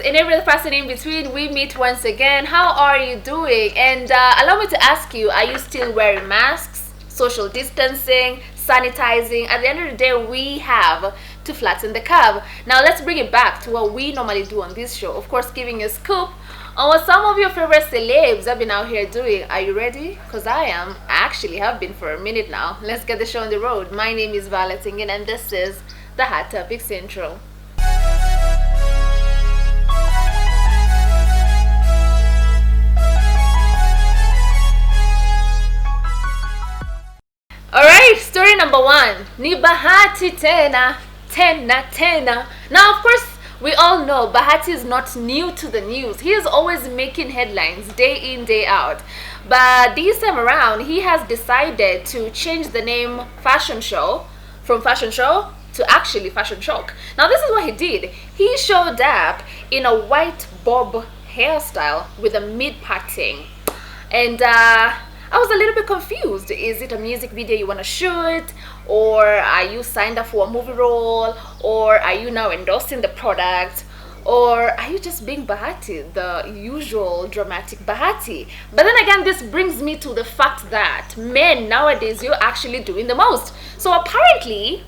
and every other person in between, we meet once again. How are you doing? And allow me to ask you, are you still wearing masks, social distancing, sanitizing? At the end of the day, we have to flatten the curve. Now let's bring it back to what we normally do on this show. Of course, giving you a scoop on what some of your favorite celebs have been out here doing. Are you ready? Because I am. I actually have been for a minute now. Let's get the show on the road. My name is Bahati, and this is the Hot Topics Intro. Alright, story number one. Ni Bahati tena. Now, of course, we all know Bahati is not new to the news. He is always making headlines day in, day out. But this time around, he has decided to change the name Fashion Show from Fashion Show to actually Fashion Shock. Now, this is what he did. He showed up in a white bob hairstyle with a mid-parting. And I was a little bit confused. Is it a music video you want to shoot? Or are you signed up for a movie role? Or are you now endorsing the product? Or are you just being Bahati, the usual dramatic Bahati? But then again, this brings me to the fact that men nowadays, you're actually doing the most. So apparently,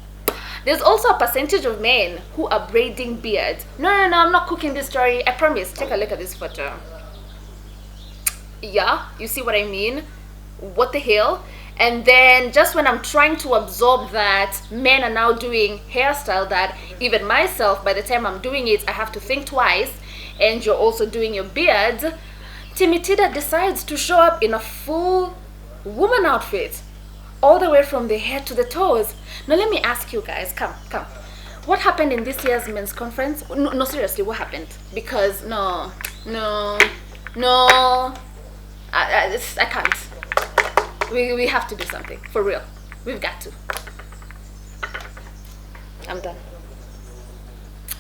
there's also a percentage of men who are braiding beards. No, I'm not cooking this story. I promise. Take a look at this photo. Yeah, you see what I mean? What the hell? And then just when I'm trying to absorb that men are now doing hairstyle that even myself, by the time I'm doing it, I have to think twice, and you're also doing your beards, Timitida decides to show up in a full woman outfit, all the way from the head to the toes. Now let me ask you guys, come. What happened in this year's men's conference? No, seriously, what happened? Because no, I can't. We have to do something, for real. We've got to. I'm done.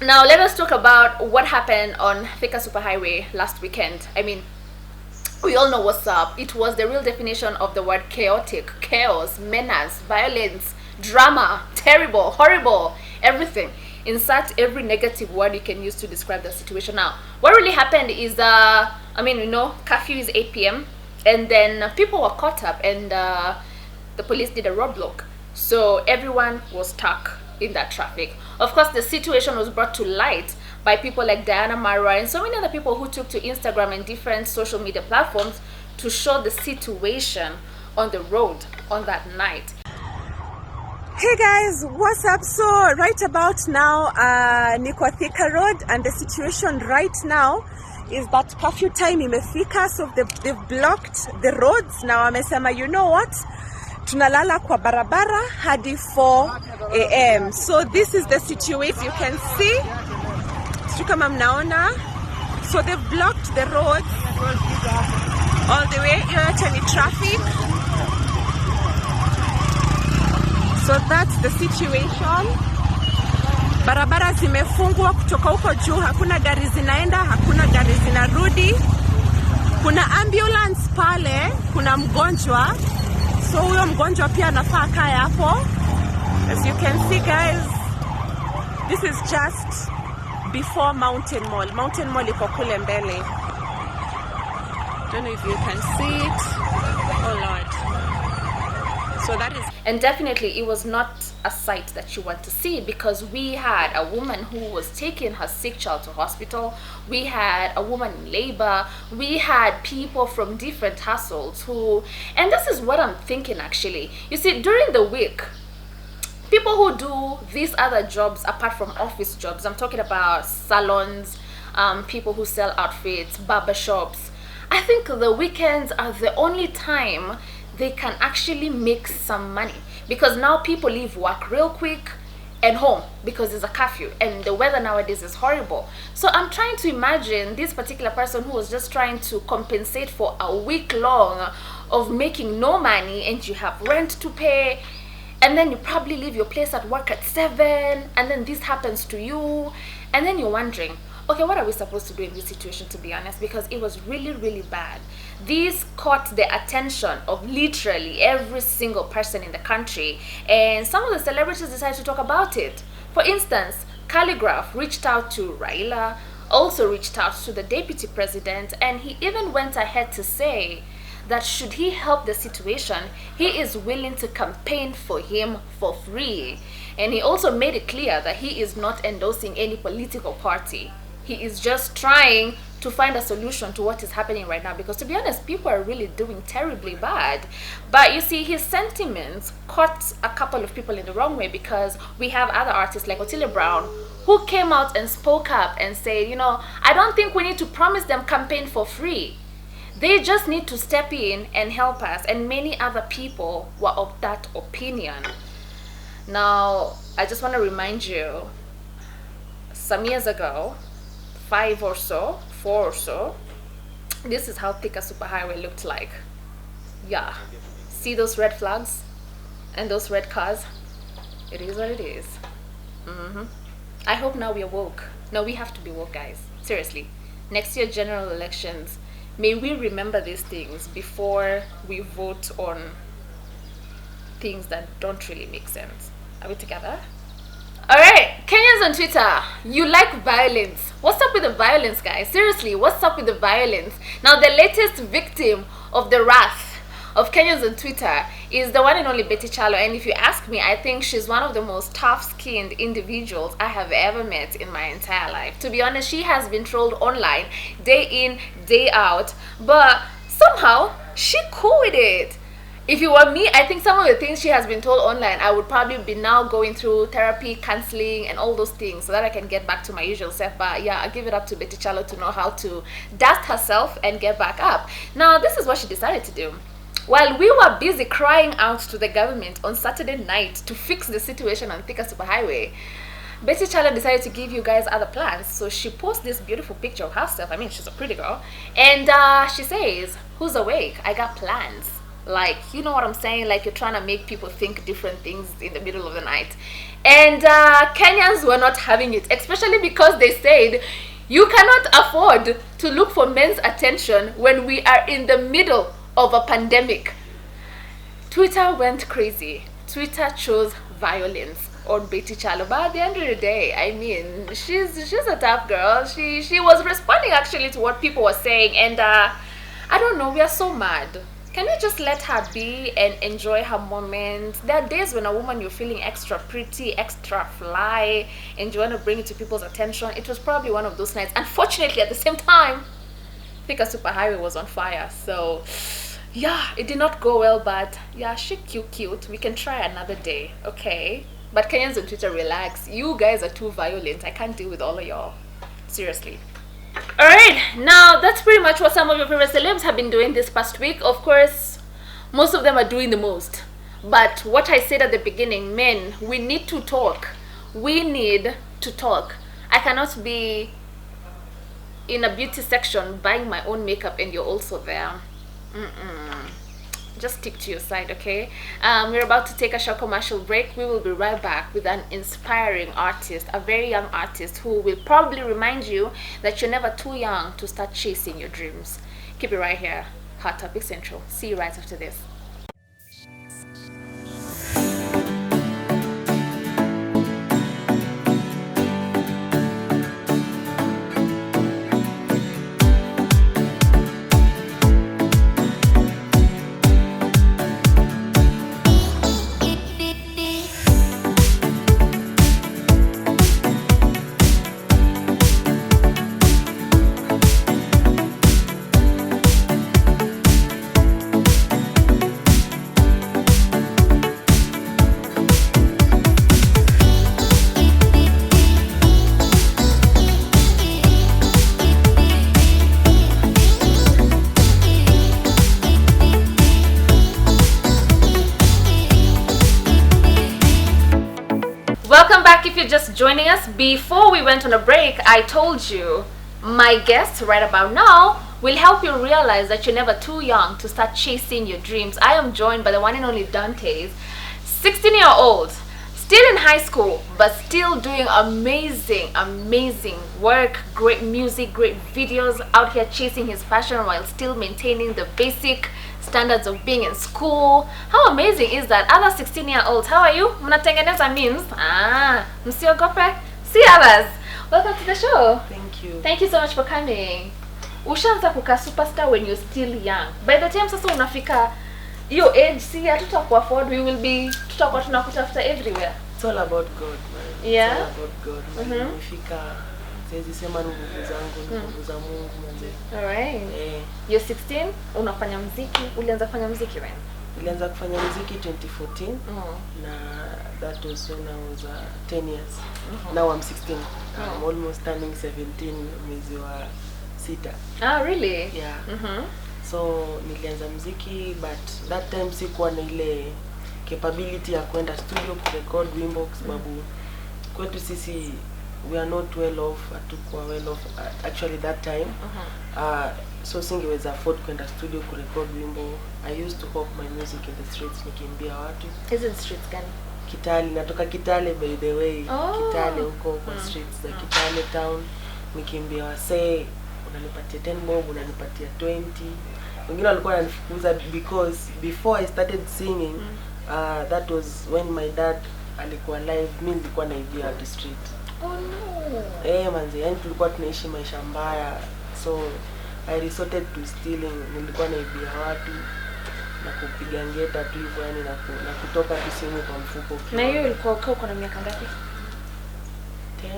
Now let us talk about what happened on Thika Superhighway last weekend. I mean, we all know what's up. It was the real definition of the word chaotic, chaos, menace, violence, drama, terrible, horrible, everything. Insert every negative word you can use to describe the situation. Now, what really happened is, curfew is 8 p.m. And then people were caught up, and the police did a roadblock. So everyone was stuck in that traffic. Of course, the situation was brought to light by people like Diana Mara and so many other people who took to Instagram and different social media platforms to show the situation on the road on that night. Hey guys, what's up? So right about now, niko Thika Road, and the situation right now is that curfew time imefika, so they've blocked the roads. Now wamesema, you know what, tunalala kwa barabara hadi 4 a.m. So this is the situation. You can see, kama mnaona, so they've blocked the roads all the way. Yote ni traffic. So that's the situation. Barabara zimefungwa kutoka huko juu, hakuna gari zinaenda, hakuna gari zinarudi. Kuna ambulance pale, kuna mgonjwa. So huyo mgonjwa pia anafaa kae hapo. As you can see guys, this is just before Mountain Mall. Mountain Mall iko kule mbele. Don't know if you can see it. Oh Lord. So that is, and definitely it was not a sight that you want to see, because we had a woman who was taking her sick child to hospital. We had a woman in labor. We had people from different households who, and this is what I'm thinking actually. You see, during the week, people who do these other jobs apart from office jobs, I'm talking about salons, people who sell outfits, barbershops, I think the weekends are the only time they can actually make some money, because now people leave work real quick and home because there's a curfew and the weather nowadays is horrible. So I'm trying to imagine this particular person who was just trying to compensate for a week long of making no money, and you have rent to pay, and then you probably leave your place at work at 7, and then this happens to you, and then you're wondering, okay, what are we supposed to do in this situation, to be honest? Because it was really, really bad. This caught the attention of literally every single person in the country, and some of the celebrities decided to talk about it. For instance, Calligraph reached out to Raila, also reached out to the deputy president, and he even went ahead to say that should he help the situation, he is willing to campaign for him for free. And he also made it clear that he is not endorsing any political party. He is just trying to find a solution to what is happening right now, because to be honest, people are really doing terribly bad. But you see, his sentiments caught a couple of people in the wrong way, because we have other artists like Otile Brown who came out and spoke up and said, I don't think we need to promise them campaign for free. They just need to step in and help us. And many other people were of that opinion. Now, I just want to remind you, some years ago, 4 or so, this is how Thika Superhighway looked like. Yeah, see those red flags and those red cars? It is what it is. I hope now we are woke. No, we have to be woke, guys. Seriously. Next year, general elections, may we remember these things before we vote on things that don't really make sense. Are we together? Alright, Kenyans on Twitter, you like violence. What's up with the violence, guys? Seriously, what's up with the violence? Now, the latest victim of the wrath of Kenyans on Twitter is the one and only Betty Chalo. And if you ask me, I think she's one of the most tough-skinned individuals I have ever met in my entire life. To be honest, she has been trolled online day in, day out, but somehow she cool with it. If you were me, I think some of the things she has been told online, I would probably be now going through therapy, counseling, and all those things so that I can get back to my usual self. But yeah, I give it up to Betty Chalo to know how to dust herself and get back up. Now, this is what she decided to do. While we were busy crying out to the government on Saturday night to fix the situation on Thika Superhighway, Betty Chalo decided to give you guys other plans. So she posts this beautiful picture of herself. I mean, she's a pretty girl. And she says, "Who's awake? I got plans." Like, you know what I'm saying? Like, you're trying to make people think different things in the middle of the night. And Kenyans were not having it, especially because they said you cannot afford to look for men's attention when we are in the middle of a pandemic. Twitter went crazy. Twitter chose violence on Betty Chalo. But at the end of the day, I mean, she's a tough girl. She was responding actually to what people were saying. And I don't know, we are so mad. Can you just let her be and enjoy her moment? There are days when a woman, you're feeling extra pretty, extra fly, and you want to bring it to people's attention. It was probably one of those nights. Unfortunately, at the same time, Thika Superhighway was on fire. So, yeah, it did not go well, but yeah, she cute. We can try another day, okay? But Kenyans on Twitter, relax. You guys are too violent. I can't deal with all of y'all. Seriously. Alright, now that's pretty much what some of your favorite celebs have been doing this past week. Of course, most of them are doing the most. But what I said at the beginning, men, we need to talk. We need to talk. I cannot be in a beauty section buying my own makeup and you're also there. Just stick to your side, okay? We're about to take a short commercial break. We will be right back with an inspiring artist, a very young artist who will probably remind you that you're never too young to start chasing your dreams. Keep it right here, Hot Topic Central. See you right after this. Welcome back. If you're just joining us, before we went on a break, I told you my guest right about now will help you realize that you're never too young to start chasing your dreams. I am joined by the one and only Dante, 16-year-old, still in high school, but still doing amazing work, great music, great videos, out here chasing his passion while still maintaining the basic standards of being in school. How amazing is that? Other 16-year-olds, how are you? Mnatengeneza memes? Msiogope, See others. Welcome to the show. Thank you. Thank you so much for coming. Ushaanza kuka superstar when you're still young. By the time sasa unafika your age, see hatutaku afford, we will be tutakuwa tunakutafuta everywhere. It's all about God, man. Yeah. It's all about God. Nimefika siwezi sema nguvu zangu, nguvu za Mungu manze. Alright. You're 16, unafanya muziki. Ulianza kufanya muziki when? Nilianza kufanya muziki 2014. Na that was when I was 10 years. Now I'm 16. I'm almost turning 17 mwezi wa 6. Ah, really? Yeah. So nilianza muziki, but that time sikuwa na ile capability ya kwenda studio kurecord wimbo kwa sababu kwetu sisi we are not well off, hatukuwa well off actually that time. So singeweza afford kwenda studio kurecord wimbo. I used to hawk my music in the streets nikimbia watu. Isn't streets gani? Kitale, natoka Kitale by the way. Kitale huko kwa streets za Kitale town nikimbia wasee, unanipatia 10 bob, unanipatia 20. Wengine walikuwa wananifukuza because before I started singing that was when my dad alikuwa live, mimi nilikuwa naibia at the street. Oh no. Manzi, yani tulikuwa tunaishi maisha mbaya. So I resorted to stealing. Nilikuwa naibia watu na kupiga ngeta tu hivyo, yani na kutoka simu kwa mfuko. Na hiyo ilikuwa uko na miaka ngapi? 10, 9.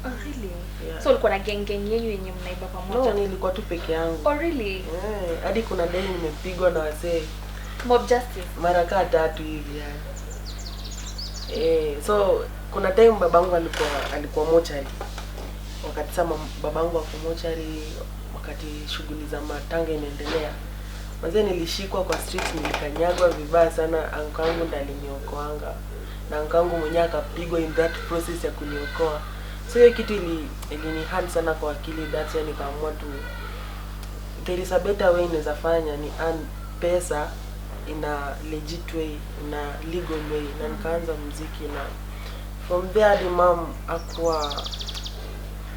Oh really? Yeah. So ulikuwa na gang yenyu yenye mnaiba pamoja? No, nilikuwa tu peke yangu. Oh really? Hadi kuna day nimepigwa na wasee. Mob justice. Mara 3 hivi yani. So kuna time babangu alikuwa mochari. Wakati sama babangu wako mochari, wakati shughuli za matanga inaendelea. Mwanzo nilishikwa kwa street, nilikanyagwa vibaya sana, ankangu ndo aliniokoanga. Na ankangu mwenyewe akapigwa in that process ya kuniokoa. So hiyo kitu ilini hard sana kwa akili, that's why nikaamua tu there is a better way naweza fanya ni earn pesa in a legit way, in a legal way. Na nikaanza muziki, na from there the mom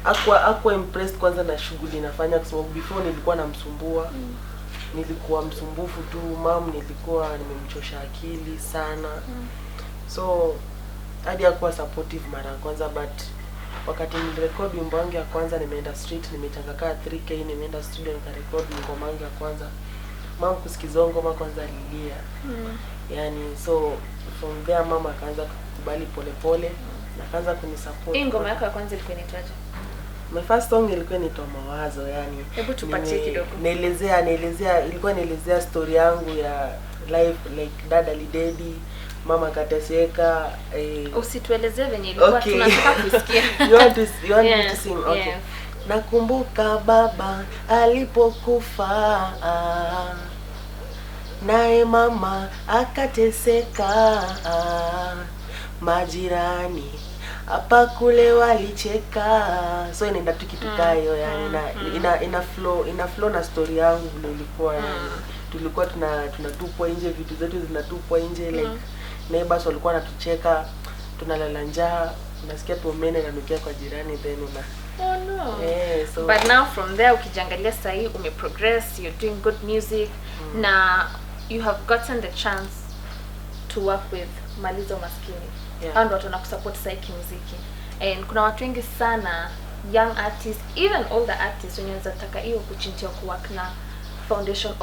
akwa impressed kwanza na shughuli nafanya kwa sababu before nilikuwa namsumbua. Nilikuwa msumbufu tu, mom nilikuwa nimemchosha akili sana. So hadi hakuwa supportive mara kwanza, but wakati nilirecord wimbo wangu ya kwanza nimeenda street, nimechanga 3k, nimeenda studio nikarecord wimbo wangu ya kwanza. Mama kusikiza ngoma kwanza alilia. Yani so from there mama akaanza kukubali pole na akaanza kunisupport. Ngoma yako ya kwanza ilikuwa inaitwaje? My first song ilikuwa inaitwa Mawazo, yani hebu tupatie kidogo. Naelezea ilikuwa naelezea story yangu ya life, like dada lidedi, mama kateseka. Usituelezee venye ilikuwa, tunataka kusikia. You want to sing? Okay. Yeah. Nakumbuka baba alipokufa, nae mama akateseka, majirani hapa kule walicheka. So inaenda tu kitu kayo yani, ina flow na story yangu vile ilikuwa yani. Tulikuwa tunatupwa nje, vitu zetu zinatupwa nje, like neighbors walikuwa wanatucheka, tunalala njaa, unasikia tu umeme inanukia kwa jirani, then oh no. So but now from there ukijangalia sasa hii umeprogress, you're doing good music. Na you have gotten the chance to work with Maliza Umaskini. And watu wanakusupport sasa kimuziki. And kuna watu wengi sana, young artists, even older artists wenye wanataka hiyo opportunity ya kuwork na foundation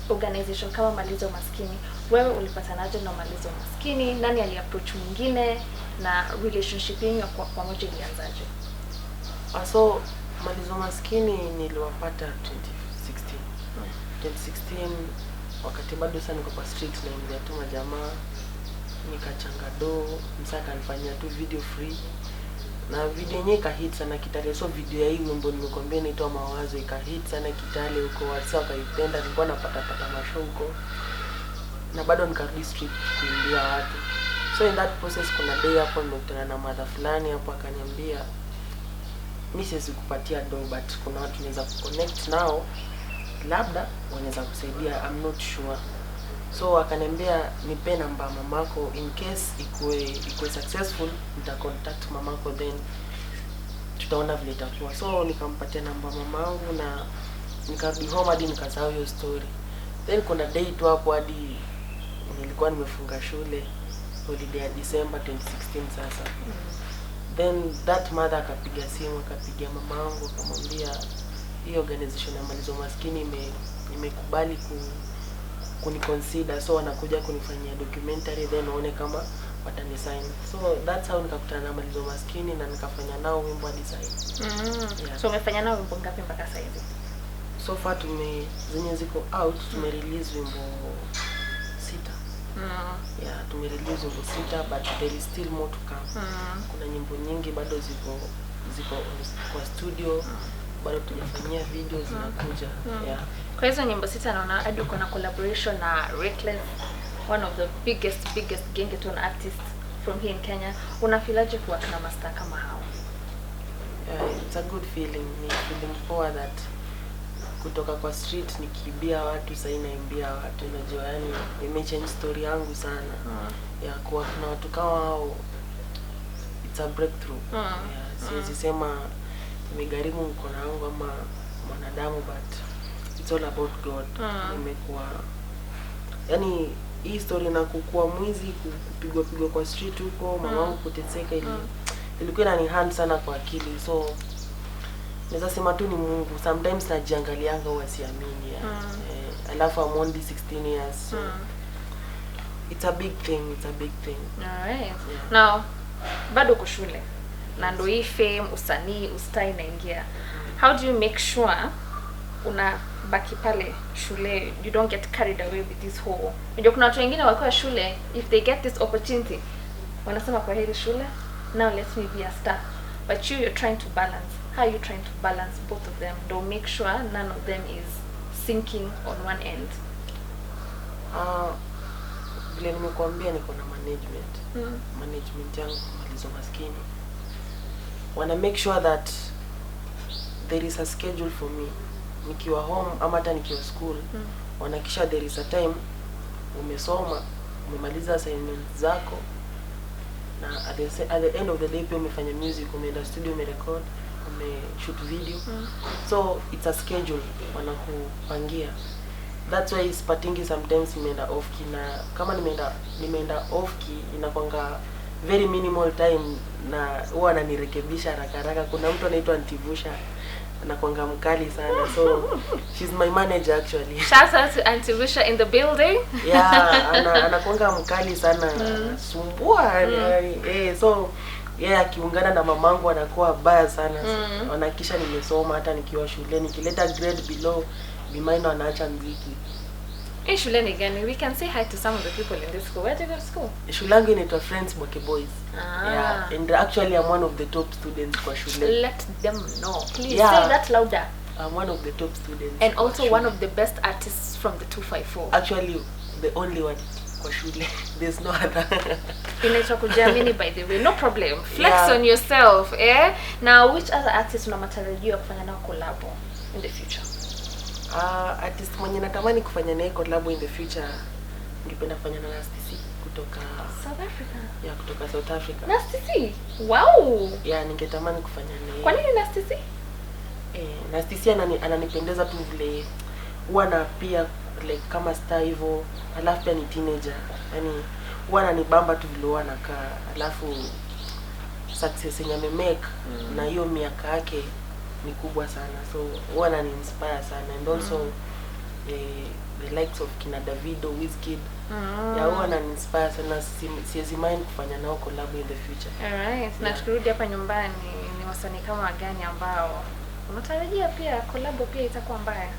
organization kama Maliza Umaskini. Wewe ulipatanaje na Maliza Umaskini? Nani aliapproach mwingine? Na relationship yenu kwa pamoja ilianzaje? So Maliza Umaskini niliwapata 2016. 2016 wakati bado sana niko kwa street na ndio tu majamaa, nikachanga do, msaka nifanyia tu video free. Na video yenyewe ikahit sana Kitale. So video ya hii wimbo nimekwambia inaitwa Mawazo ikahit sana Kitale huko, watu wakaipenda, nilikuwa napata mashow huko. Na bado nikarudi street kuimbia watu. So in that process kuna day hapo nimekutana na mother fulani hapo, akaniambia mimi siwezi kupatia do, but kuna watu naweza kuconnect nao, labda wanaweza kusaidia, I'm not sure. So akaniambia nipe namba mamako, in case ikuwe successful nitacontact mamako, then tutaona vile itakuwa. So nikampatia namba mamangu na nikarudi home hadi nikasahau hiyo story. Then kuna day tu hapo hadi nilikuwa nimefunga shule, holiday ya December 2016 sasa. Then that mother akapiga simu, akapigia mama wangu akamwambia hii organization ya Malizo Maskini imekubali kuniconsider, so wanakuja kunifanyia documentary, then waone kama watanisign. So that's how nikakutana na Malizo Maskini na nikafanya nao wimbo hadi sasa. So umefanya nao wimbo ngapi mpaka sasa hivi? So far zenye ziko out tumerelease wimbo 6. Yeah, tumerelease wimbo 6, but there is still more to come. Kuna nyimbo nyingi bado ziko kwa studio, bado tujafanyia video zinakuja. Yeah. Kwa hizo nyimbo 6 naona hadi uko na collaboration na Reckless, one of the biggest gengeton artists from here in Kenya. Unafilaje kuwa na master kama hao? Yeah, it's a good feeling. Ni feeling poa that kutoka kwa street nikiibia watu sasa naimbia watu, unajua yani imechange story yangu sana. Yeah, kwa kuna watu kama hao it's a breakthrough. Yeah, siwezi sema nimegharimu mkono wangu ama mwanadamu, but it's all about God. Nimekuwa yani hii story na kukua mwizi, kupigwa kwa street huko, mama wangu kuteseka, ilikuwa inanihand sana kwa akili. So naweza sema tu ni Mungu. Sometimes najiangalianga huwa siamini. Alafu I'm only 16 years, so it's a big thing. Alright. Yeah. Now bado uko shule na ndo hii fame, usanii, ustai naingia. How do you make sure unabaki pale shule, you don't get carried away with this whole? Unajua kuna watu wengine wako shule, if they get this opportunity wanasema kwa hili shule, now let me be a star. But you're trying to balance. How are you trying to balance both of them? Don't make sure none of them is sinking on one end. Vile nimekuambia niko na management. Management yangu Malizo Maskini wanna make sure that there is a schedule for me. Nikiwa home ama hata nikiwa school, wanahakisha there is a time umesoma, umemaliza assignments zako, na at the end of the day pia umefanya music, umeenda studio, umerecord, umeshoot video. So it's a schedule wanakupangia. That's why spatingi sometimes nimeenda off key, na kama nimeenda off key inakwanga very minimal time, na huwa ananirekebisha haraka. Kuna mtu anaitwa Antivusha, anakwanga mkali sana, so she's my manager actually. Shout out to Antivusha in the building. Yeah, anakwanga mkali sana, sumbua. So akiungana na mamangu anakuwa baya sana. Wanahakisha nimesoma hata nikiwa shule, nikileta grade below B- anaacha muziki. Shule ni gani? We can say hi to some of the people in this school. Where do you go to school? Shule yangu inaitwa Friends Boke Boys. Yeah, and actually I'm one of the top students kwa shule. Let them know. Please say that louder. I'm one of the top students. And also one of the best artists from the 254. Actually the only one kwa shule. There's no other. Inaitwa kujiamini, by the way. No problem. Flex on yourself, eh? Now which other artists una matarajio kufanya nao collab in the future? Artist mwenye natamani kufanya naye collab in the future, ningependa kufanya na Nasty kutoka South Africa. Yeah, kutoka South Africa. Nasty? Wow. Yeah, ningetamani kufanya naye. Kwa nini Nasty? Nasty ananipendeza tu vile huwa na pia like kama star hivyo, alafu pia ni teenager. Yaani huwa ananibamba tu vile huwa anakaa, alafu success yenye amemake na hiyo miaka yake ni kubwa sana, so huwa anani-inspire sana. And also the likes of kina Davido, Wizkid, huwa anani-inspire sana. Siwezi mind kufanya nao collab in the future. Alright. Na tukirudi hapa nyumbani, ni wasanii kama gani ambao unatarajia pia collab pia itakuwa mbaya?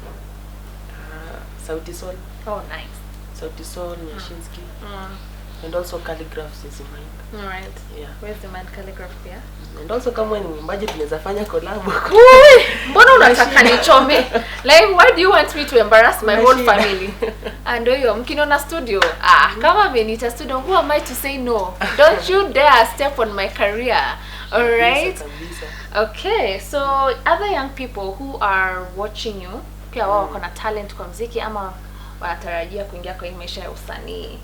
Sauti Sol. Oh, nice. Sauti Sol, Nyashinski. And also Calligraph is mine. Alright. Yeah. Where's the man Calligraph here? And also kama ni mwimbaji tunaweza fanya collab. Mbona unataka nichome? Like, why do you want me to embarrass my whole family? And hiyo mkiniona studio, kama amenita studio, who am I to say no? Don't you dare step on my career. Alright? Okay, so other young people who are watching you, pia wao wako na talent kwa muziki ama wanatarajia kuingia kwa maisha ya usanii,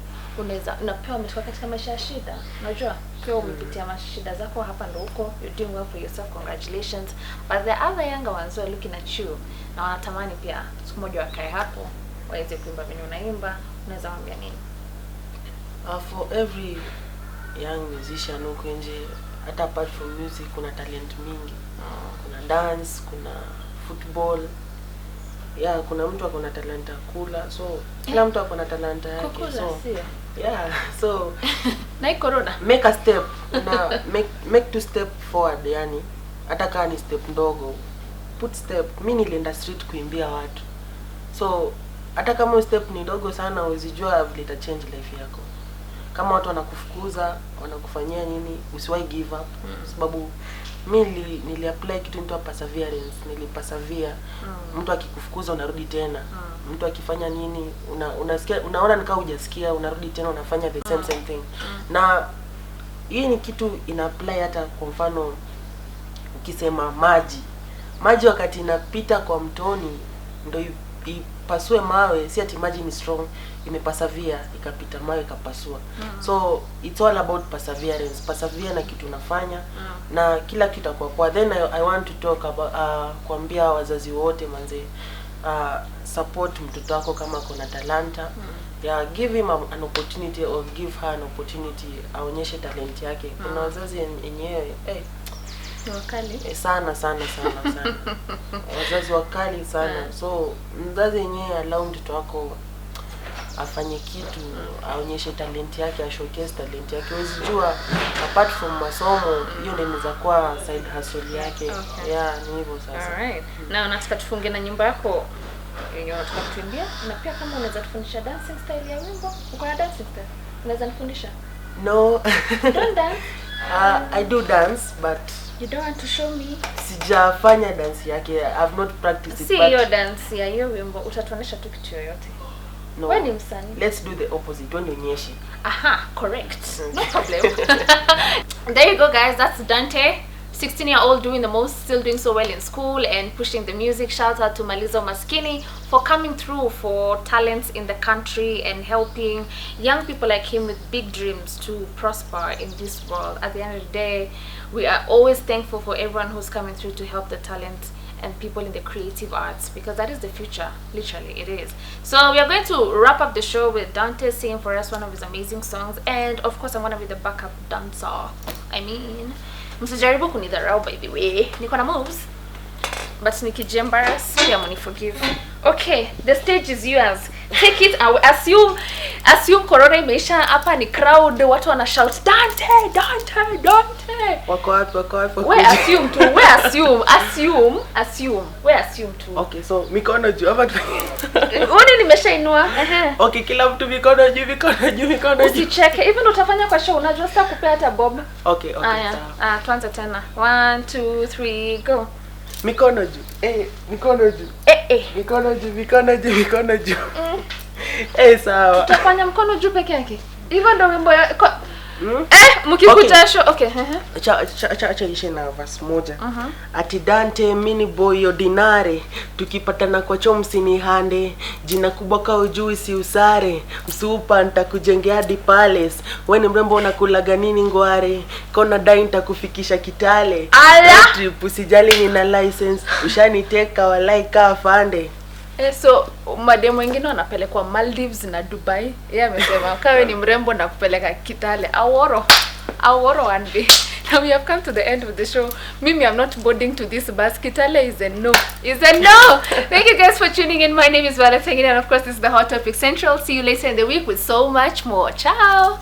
unapewa umetoka katika maisha ya shida, unajua pia umepitia mashida zako, hapa ndo huko, you're doing well for yourself, congratulations. But the other younger ones who are looking at you na wanatamani pia siku moja wakae hapo waweze kuimba venye unaimba, unaweza waambia nini? For every young musician huko nje, hata apart from music kuna talent mingi. Kuna dance, kuna football. Yeah, kuna mtu akona talanta kula. So kila mtu akona talanta yake. Kukula, So sio? yeah, so Na corona. make a step na make to step forward, yani hata kama ni step ndogo, put step. Mimi nilienda street kuimbia watu, so hata kama step ni ndogo sana usijua vile ita change life yako. Kama watu wanakufukuza, wanakufanyia nini, usiwahi give up. Sababu mimi nili apply kitu inaitwa perseverance, nilipersevere. Mtu akikufukuza unarudi tena. Mtu akifanya nini unasikia, unaona nikaa hujasikia, unarudi tena unafanya the same thing. Na hii ni kitu ina apply hata kwa mfano ukisema maji wakati inapita kwa mtoni ndio ipasue mawe, si ati maji ni strong, imepersevere ikapita mawe ikapasua. So it's all about perseverance. Persevere na kitu unafanya na kila kitu itakuwa poa. Then I want to talk about kuambia wazazi wote manze, support mtoto wako kama kuna talanta. Yeah, give him an opportunity or give her an opportunity, aonyeshe talent yake. Kuna wazazi wenyewe Wakali. Sana. Wazazi wakali sana. So mzazi yenyewe allow mtoto wako afanye kitu, aonyeshe talent yake, ashowcase talent yake. Usijua apart from masomo, hiyo ndio inaweza kuwa side hustle yake. Okay. Yeah, ni hivyo sasa. Alright. Na nataka tufunge na nyimbo yako yenye unataka kutuimbia, na pia kama unaweza tufundisha dancing style ya wimbo. Uko na dancing style? Unaweza nifundisha? No. You don't dance? I do dance but You don't want to show me? sijafanya dance yake. I've not practiced it. Si hiyo dance ya hiyo wimbo utatuonesha tu kitu yoyote. No. Wewe ni msanii. Let's do the opposite. Wewe nionyeshe. Aha, correct. No problem. There you go, guys. That's Dante, 16-year-old, doing the most, still doing so well in school and pushing the music. Shout out to Malizo Maskini for coming through for talents in the country and helping young people like him with big dreams to prosper in this world. At the end of the day, we are always thankful for everyone who's coming through to help the talent and people in the creative arts, because that is the future. Literally it is. So we are going to wrap up the show with Dante singing for us one of his amazing songs, and of course I'm gonna be the backup dancer. I mean, msijaribu kunidharau by the way, niko na moves, but nikijembarrass pia mniforgive. Okay, the stage is yours. Take it. Assume corona imeisha, hapa ni crowd, watu wana shout Dante. Wako wapi? We assume tu. We assume tu. Okay, so mikono juu hapa. Uone nimeshainua. Okay, kila mtu mikono juu. Usicheke. Even utafanya kwa show, unajua sasa kupea hata bob. Okay. Tuanze tena. 1 2 3 go. Mikono juu. Mikono juu. Mikono juu. Sawa. Tutafanya mkono juu peke yake. Hivyo ndio wimbo ya mkikuta show. Okay. Acha ishe na verse moja. Ati Dante mini boy ordinary, tukipatana kwa chomsi ni hande, jina kubwa ka ujui si usare, msupa nitakujengea hadi palace, wewe ni mrembo unakulaga nini ngware, kona dai nitakufikisha Kitale, trip usijali nina license, ushaniteka walai ka afande. So mademu wengine wanapelekwa Maldives na Dubai. Yeye amesema kawe ni mrembo na kupeleka Kitale. Aworo one day. Now we have come to the end of the show. Mimi, I'm not boarding to this bus. Kitale is a no. Thank you guys for tuning in. My name is Bahati, and of course this is the Hot Topic Central. See you later in the week with so much more. Ciao.